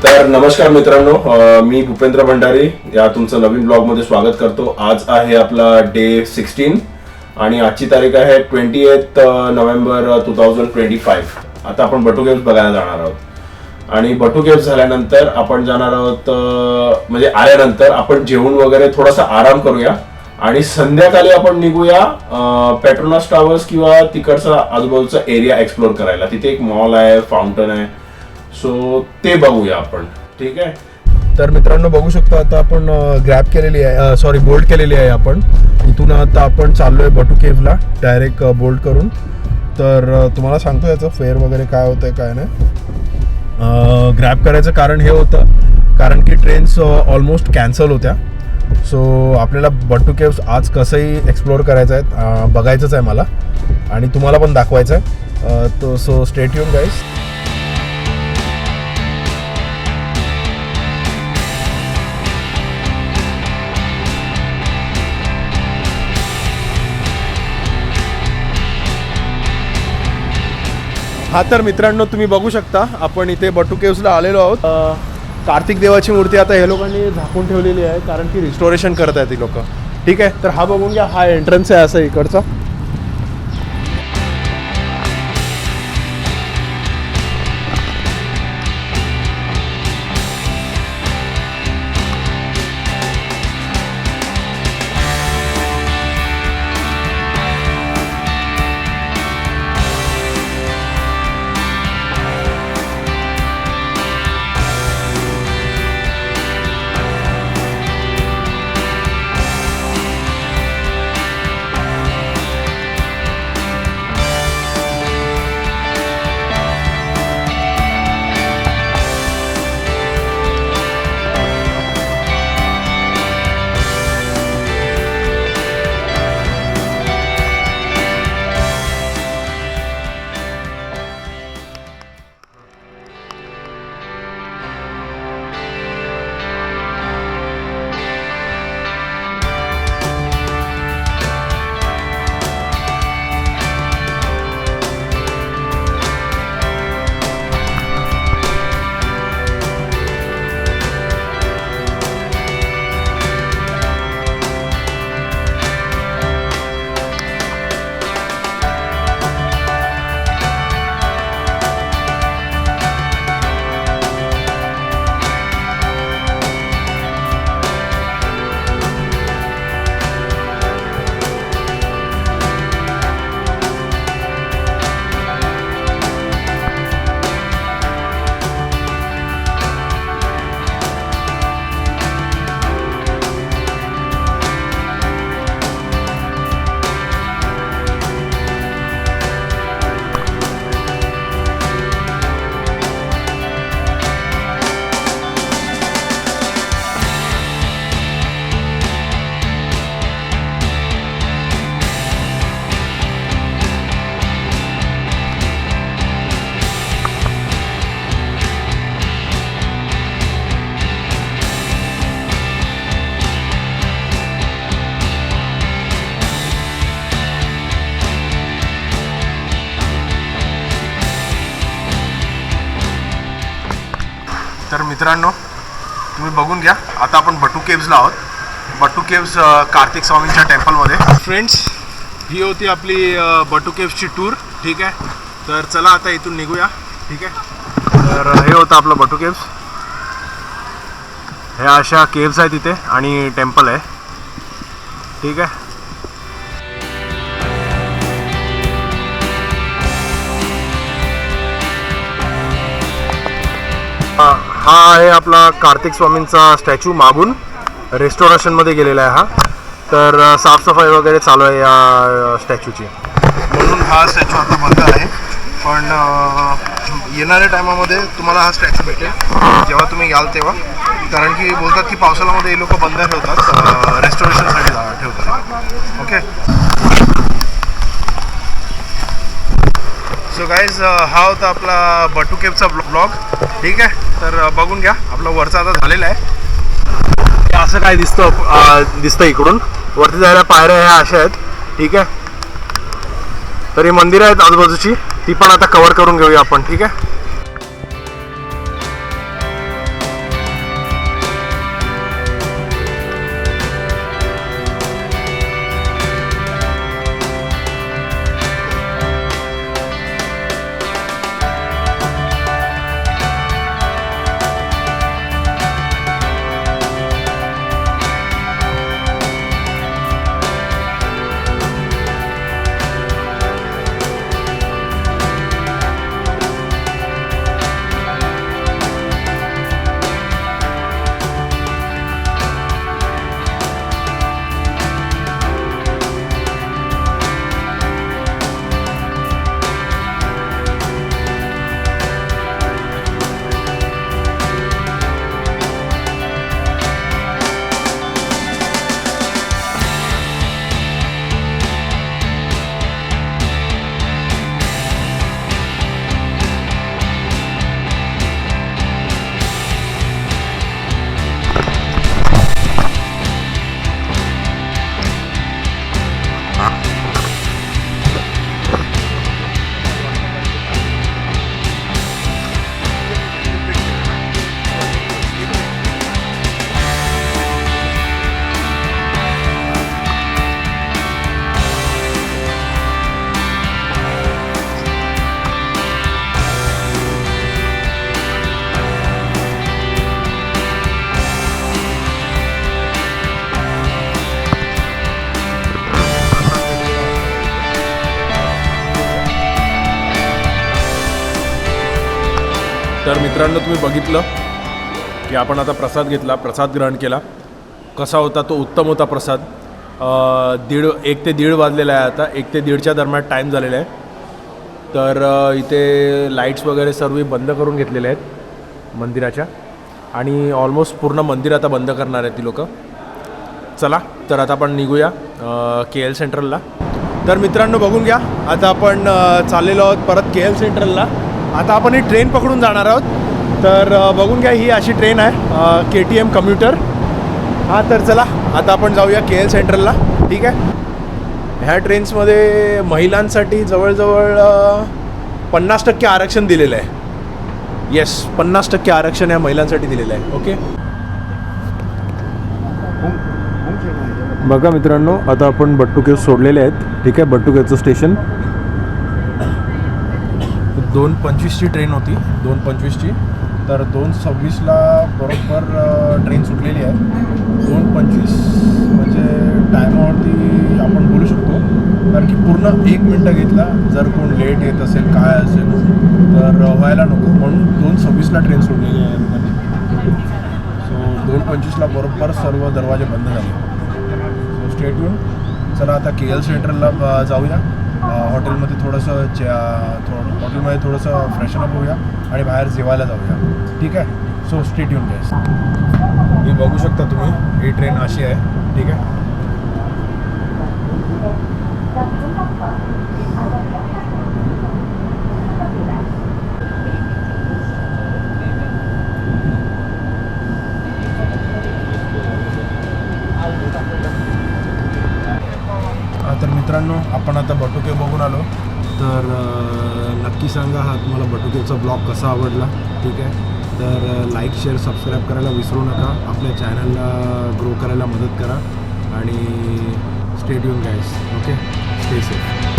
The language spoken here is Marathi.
तर नमस्कार मित्रांनो, मी भूपेंद्र भंडारी या तुमचं नवीन ब्लॉग मध्ये स्वागत करतो. आज आहे आपला डे 16 आणि आजची तारीख आहे 28 नोव्हेंबर 2025. आता आपण बटू केव्स बघायला जाणार आहोत आणि बटू केव्स झाल्यानंतर आपण जाणार आहोत, म्हणजे आल्यानंतर आपण जेवण वगैरे थोडासा आराम करूया आणि संध्याकाळी आपण निघूया पेट्रोनास टावर्स किंवा तिकडचा आजूबाजूचा एरिया एक्सप्लोर करायला. तिथे एक मॉल आहे, फाउंटन आहे, सो ते बघूया आपण. ठीक आहे. तर मित्रांनो बघू शकतो आता आपण ग्रॅब केलेली आहे, बोल्ट केलेली आहे. आपण इथून आता आपण चाललोय बटू केव्हला डायरेक्ट बोल्ट करून. तर तुम्हाला सांगतो याचं फेअर वगैरे काय होतंय काय नाही. ग्रॅब करायचं कारण हे होतं कारण की ट्रेन्स ऑलमोस्ट कॅन्सल होत्या. सो आपल्याला बटू केव्स आज कसंही एक्सप्लोअर करायचं आहे, बघायचंच आहे मला आणि तुम्हाला पण दाखवायचं आहे. तो सो स्टे ट्यून गाईज. हा तर मित्रांनो तुम्ही बघू शकता आपण इथे बटू केव्सला आलेलो आहोत. कार्तिक देवाची मूर्ती आता हे लोकांनी झाकून ठेवलेली आहे कारण की रिस्टोरेशन करत आहेत ती लोक. ठीक आहे, तर हा बघून घ्या, हा एंट्रन्स आहे असं इकडचा. तर मित्रांनो तुम्ही बघून घ्या, आता आपण बटू केव्सला आहोत. बटू केव्स कार्तिक स्वामींच्या टेम्पलमध्ये. फ्रेंड्स, ही होती आपली बटू केव्सची टूर. ठीक आहे, तर चला आता इथून निघूया. ठीक आहे, तर हे होतं आपलं बटू केव्स. हे अशा केव्स आहेत तिथे आणि टेम्पल आहे. ठीक आहे, हा आहे आपला कार्तिक स्वामींचा स्टॅच्यू. मागून रेस्टोरेशनमध्ये गेलेला आहे हा. तर साफसफाई वगैरे चालू आहे या स्टॅच्यूची, म्हणून हा स्टॅच्यू आता बंद आहे. पण येणाऱ्या टायमामध्ये तुम्हाला हा स्टॅच्यू भेटेल जेव्हा तुम्ही याल तेव्हा. कारण की बोलतात की पावसाळ्यामध्ये हे लोक बंद ठेवतात, रेस्टोरेशनसाठी ठेवतात. ओके, सो गाईज हा होता आपला बटू केव्हचा ब्लॉग. ठीक आहे, तर बघून घ्या, आपला वरचा आता झालेला आहे. असं काय दिसतं इकडून. वरती जायला पायऱ्या ह्या अशा आहेत. ठीक आहे, तर ही मंदिरं आहेत आजूबाजूची, ती पण आता कव्हर करून घेऊया आपण. ठीक आहे. तर मित्रांनो तुम्ही बघितलं की आपण आता प्रसाद घेतला, प्रसाद ग्रहण केला. कसा होता तो? उत्तम होता प्रसाद. 1 ते 1:30 वाजलेला आहे आता. 1 ते 1:30च्या दरम्यान टाईम झालेला आहे. तर इथे लाईट्स वगैरे सर्व बंद करून घेतलेले आहेत मंदिराच्या आणि ऑलमोस्ट पूर्ण मंदिर आता बंद करणार आहेत ती लोक. चला तर आता आपण निघूया KL सेंट्रलला. तर मित्रांनो बघून घ्या, आता आपण चाललेलो आहोत परत KL सेंट्रलला. आता आपण ही ट्रेन पकडून जाणार आहोत. तर बघून घ्या, ही अशी ट्रेन आहे KTM कम्युटर. हां तर चला आता आपण जाऊया KL सेंट्रलला. ठीक आहे. ह्या ट्रेन्समध्ये महिलांसाठी जवळजवळ 50% आरक्षण दिलेलं आहे. येस, 50% आरक्षण या महिलांसाठी दिलेलं आहे. ओके. बघा मित्रांनो, आता आपण बट्टुकेव सोडलेले आहेत. ठीक आहे, बट्टुकेवचं स्टेशन. 2:25ची ट्रेन होती, 2:25ची. तर 2:26ला बरोबर ट्रेन सुटलेली आहे. 2:25 म्हणजे टायमावरती आपण बोलू शकतो, कारण की पूर्ण 1 मिनटं घेतला. जर कोण लेट येत असेल काय असेल तर व्हायला नको, म्हणून 2:26ला ट्रेन सोडलेली आहे लोकांनी. सो 2:25ला बरोबर सर्व दरवाजे बंद झाले. So stay tune. चला आता KL सेंट्रलला जाऊया. हॉटेलमध्ये थोडंसं हॉटेलमध्ये थोडंसं फ्रेशनअप होऊया आणि बाहेर जेवायला जाऊया. ठीक आहे. सो स्टे ट्यून गाईस. हे बघू शकता तुम्ही, ही ट्रेन अशी आहे. ठीक आहे. तर मित्रांनो, आपण आता बटुकेव बघून आलो. तर नक्की सांगा हा तुम्हाला बटुकेवचा ब्लॉग कसा आवडला. ठीक आहे. तर लाईक, शेअर, सबस्क्राईब करायला विसरू नका. आपल्या चॅनलला ग्रो करायला मदत करा आणि stay tune guys. Okay, stay safe.